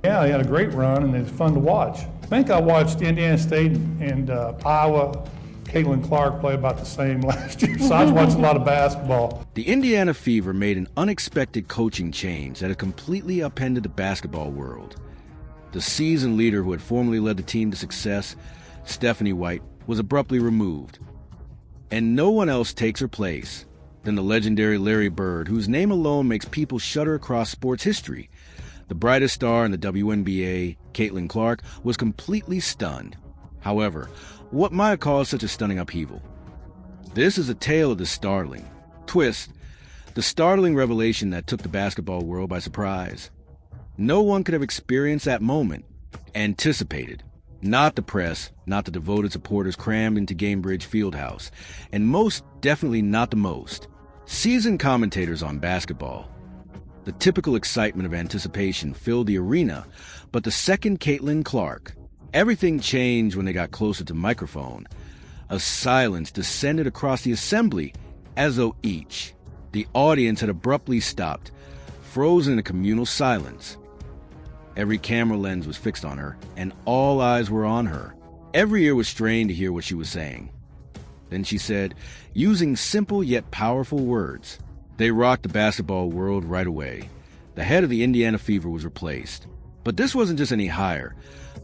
Yeah, they had a great run, and it's fun to watch. I think I watched Indiana State and Iowa. Caitlin Clark play about the same last year, so I was watching a lot of basketball. The Indiana Fever made an unexpected coaching change that had completely upended the basketball world. The seasoned leader who had formerly led the team to success, Stephanie White, was abruptly removed. And no one else takes her place than the legendary Larry Bird, whose name alone makes people shudder across sports history. The brightest star in the WNBA, Caitlin Clark, was completely stunned. However, what might have caused such a stunning upheaval? This is a tale of the startling twist, the startling revelation that took the basketball world by surprise. No one could have experienced that moment, anticipated. Not the press, not the devoted supporters crammed into Gamebridge Fieldhouse, and most definitely not the most seasoned commentators on basketball. The typical excitement of anticipation filled the arena, but the second Caitlin Clark, everything changed when they got closer to the microphone. A silence descended across the assembly as though the audience had abruptly stopped, frozen in a communal silence. Every camera lens was fixed on her, and all eyes were on her. Every ear was strained to hear what she was saying. Then she said, using simple yet powerful words, they rocked the basketball world right away. The head of the Indiana Fever was replaced. But this wasn't just any hire.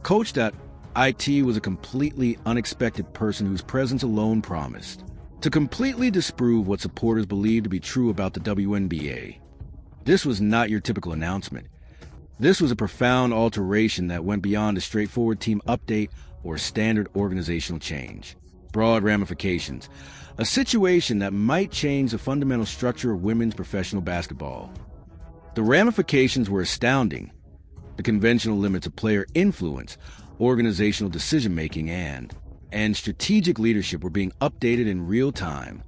Coach IT was a completely unexpected person whose presence alone promised to completely disprove what supporters believed to be true about the WNBA. This was not your typical announcement. This was a profound alteration that went beyond a straightforward team update or standard organizational change. Broad ramifications. A situation that might change the fundamental structure of women's professional basketball. The ramifications were astounding. The conventional limits of player influence, organizational decision-making, and strategic leadership were being updated in real time.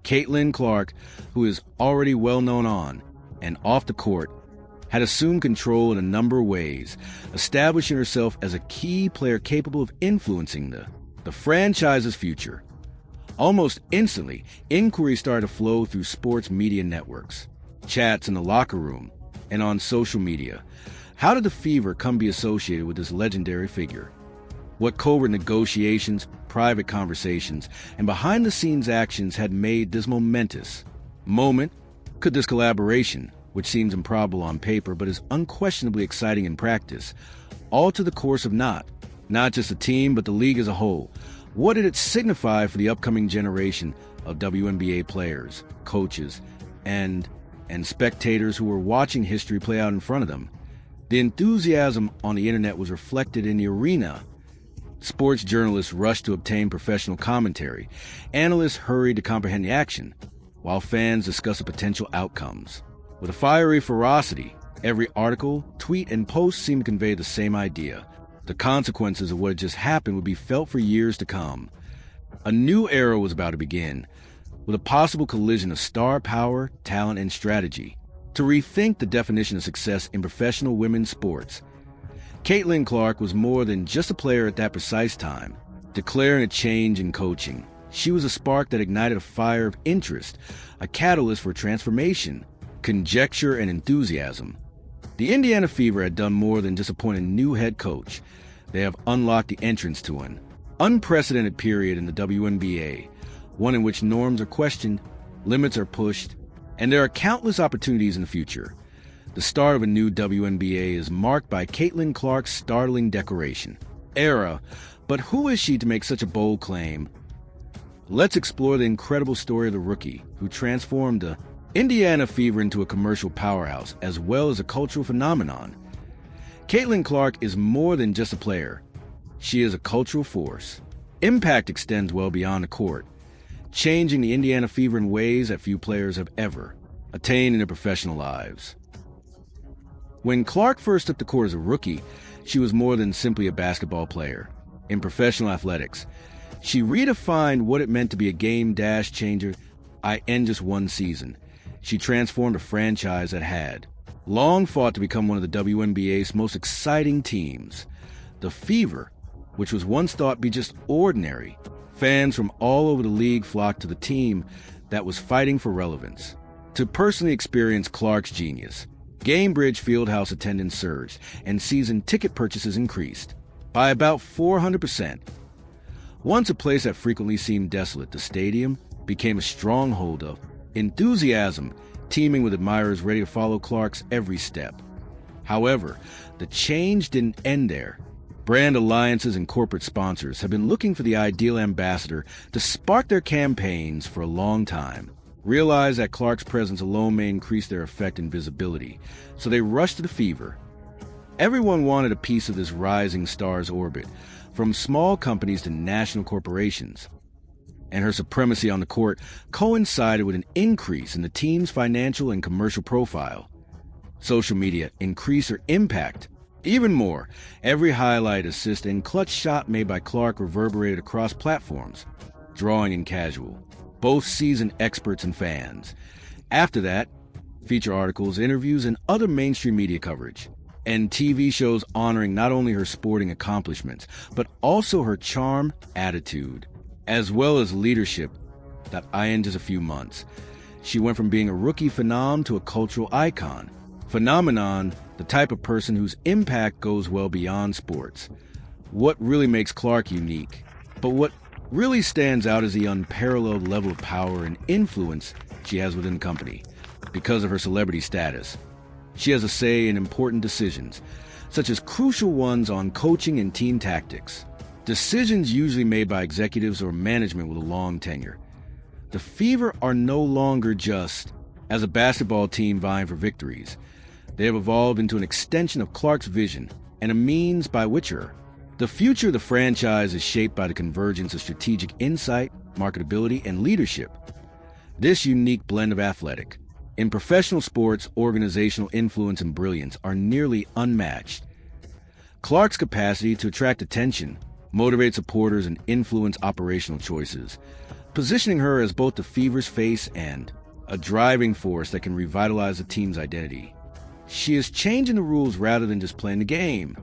Caitlin Clark, who is already well known on and off the court, had assumed control in a number of ways, establishing herself as a key player capable of influencing the franchise's future. Almost instantly, inquiries started to flow through sports media networks, chats in the locker room, and on social media. How did the Fever come to be associated with this legendary figure? What covert negotiations, private conversations, and behind-the-scenes actions had made this momentous moment? Could this collaboration, which seems improbable on paper but is unquestionably exciting in practice, alter the course of not just the team but the league as a whole? What did it signify for the upcoming generation of WNBA players, coaches, and spectators who were watching history play out in front of them? The enthusiasm on the internet was reflected in the arena. Sports journalists rushed to obtain professional commentary. Analysts hurried to comprehend the action, while fans discussed the potential outcomes. With a fiery ferocity, every article, tweet, and post seemed to convey the same idea. The consequences of what had just happened would be felt for years to come. A new era was about to begin, with a possible collision of star power, talent, and strategy, to rethink the definition of success in professional women's sports. Caitlin Clark was more than just a player at that precise time, declaring a change in coaching. She was a spark that ignited a fire of interest, a catalyst for transformation, conjecture, and enthusiasm. The Indiana Fever had done more than just appoint a new head coach. They have unlocked the entrance to an unprecedented period in the WNBA, one in which norms are questioned, limits are pushed, and there are countless opportunities in the future. The start of a new WNBA is marked by Caitlin Clark's startling declaration. Era, but who is she to make such a bold claim? Let's explore the incredible story of the rookie who transformed the Indiana Fever into a commercial powerhouse as well as a cultural phenomenon. Caitlin Clark is more than just a player. She is a cultural force. Impact extends well beyond the court, changing the Indiana Fever in ways that few players have ever attained in their professional lives. When Clark first took the court as a rookie, she was more than simply a basketball player. In professional athletics, she redefined what it meant to be a game dash changer in just one season. She transformed a franchise that had long fought to become one of the WNBA's most exciting teams. The Fever, which was once thought to be just ordinary, fans from all over the league flocked to the team that was fighting for relevance. To personally experience Clark's genius, Gamebridge Fieldhouse attendance surged, and season ticket purchases increased by about 400%. Once a place that frequently seemed desolate, the stadium became a stronghold of enthusiasm, teeming with admirers ready to follow Clark's every step. However, the change didn't end there. Brand alliances and corporate sponsors have been looking for the ideal ambassador to spark their campaigns for a long time. Realized that Clark's presence alone may increase their effect and visibility, so they rushed to the fever. Everyone wanted a piece of this rising star's orbit, from small companies to national corporations. And her supremacy on the court coincided with an increase in the team's financial and commercial profile. Social media increased her impact. Even more, every highlight, assist, and clutch shot made by Clark reverberated across platforms, drawing in casual, both seasoned experts and fans. After that, feature articles, interviews, and other mainstream media coverage, and TV shows honoring not only her sporting accomplishments, but also her charm, attitude, as well as leadership that in just a few months. She went from being a rookie phenom to a cultural icon. Phenomenon, the type of person whose impact goes well beyond sports. What really makes Clark unique, but what really stands out is the unparalleled level of power and influence she has within the company. Because of her celebrity status, she has a say in important decisions, such as crucial ones on coaching and team tactics. Decisions usually made by executives or management with a long tenure. The Fever are no longer just as a basketball team vying for victories. They have evolved into an extension of Clark's vision and a means by which the future of the franchise is shaped by the convergence of strategic insight, marketability, and leadership. This unique blend of athletic, in professional sports, organizational influence and brilliance are nearly unmatched. Clark's capacity to attract attention, motivate supporters, and influence operational choices, positioning her as both the Fever's face and a driving force that can revitalize the team's identity. She is changing the rules rather than just playing the game,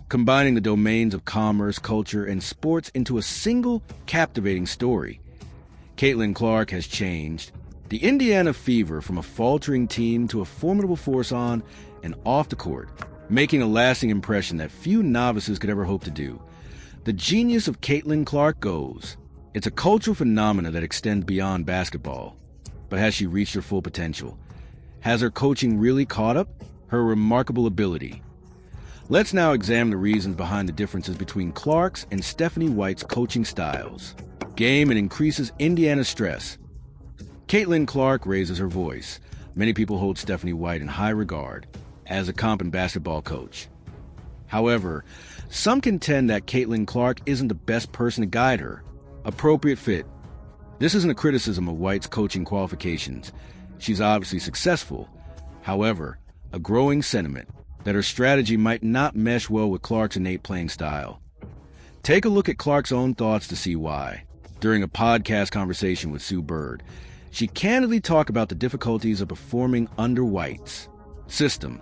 combining the domains of commerce, culture, and sports into a single captivating story. Caitlin Clark has changed the Indiana Fever from a faltering team to a formidable force on and off the court, making a lasting impression that few novices could ever hope to do. The genius of Caitlin Clark goes, it's a cultural phenomenon that extends beyond basketball. But has she reached her full potential? Has her coaching really caught up? Her remarkable ability. Let's now examine the reasons behind the differences between Clark's and Stephanie White's coaching styles. Game and increases Indiana's stress. Caitlin Clark raises her voice. Many people hold Stephanie White in high regard as a competent basketball coach. However, some contend that Caitlin Clark isn't the best person to guide her. Appropriate fit. This isn't a criticism of White's coaching qualifications. She's obviously successful. However, a growing sentiment that her strategy might not mesh well with Clark's innate playing style. Take a look at Clark's own thoughts to see why. During a podcast conversation with Sue Bird, she candidly talked about the difficulties of performing under White's system.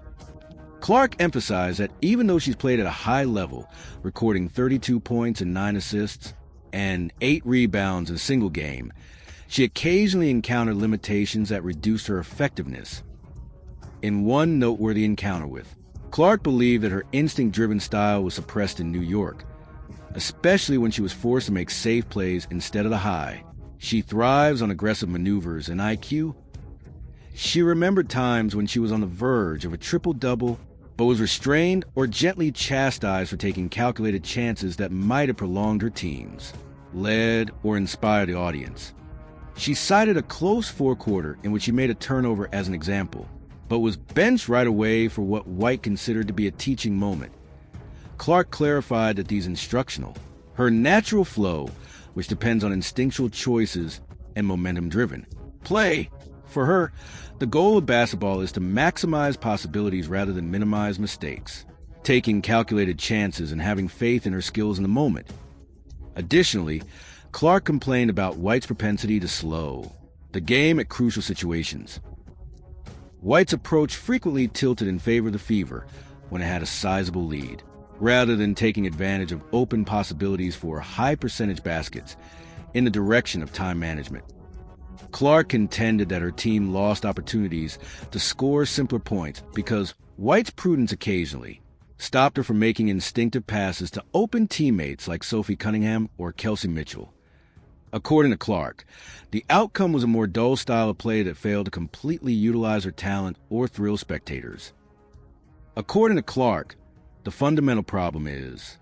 Clark emphasized that even though she's played at a high level, recording 32 points and 9 assists and 8 rebounds in a single game, she occasionally encountered limitations that reduced her effectiveness. In one noteworthy encounter with Clark believed that her instinct-driven style was suppressed in New York, especially when she was forced to make safe plays instead of the high. She thrives on aggressive maneuvers and IQ. She remembered times when she was on the verge of a triple-double, but was restrained or gently chastised for taking calculated chances that might have prolonged her teams, led, or inspired the audience. She cited a close fourth-quarter in which she made a turnover as an example, but was benched right away for what White considered to be a teaching moment. Clark clarified that these instructional, her natural flow, which depends on instinctual choices and momentum-driven play. For her, the goal of basketball is to maximize possibilities rather than minimize mistakes, taking calculated chances and having faith in her skills in the moment. Additionally, Clark complained about White's propensity to slow the game at crucial situations. White's approach frequently tilted in favor of the Fever when it had a sizable lead, rather than taking advantage of open possibilities for high-percentage baskets in the direction of time management. Clark contended that her team lost opportunities to score simpler points because White's prudence occasionally stopped her from making instinctive passes to open teammates like Sophie Cunningham or Kelsey Mitchell. According to Clark, the outcome was a more dull style of play that failed to completely utilize her talent or thrill spectators. According to Clark, the fundamental problem is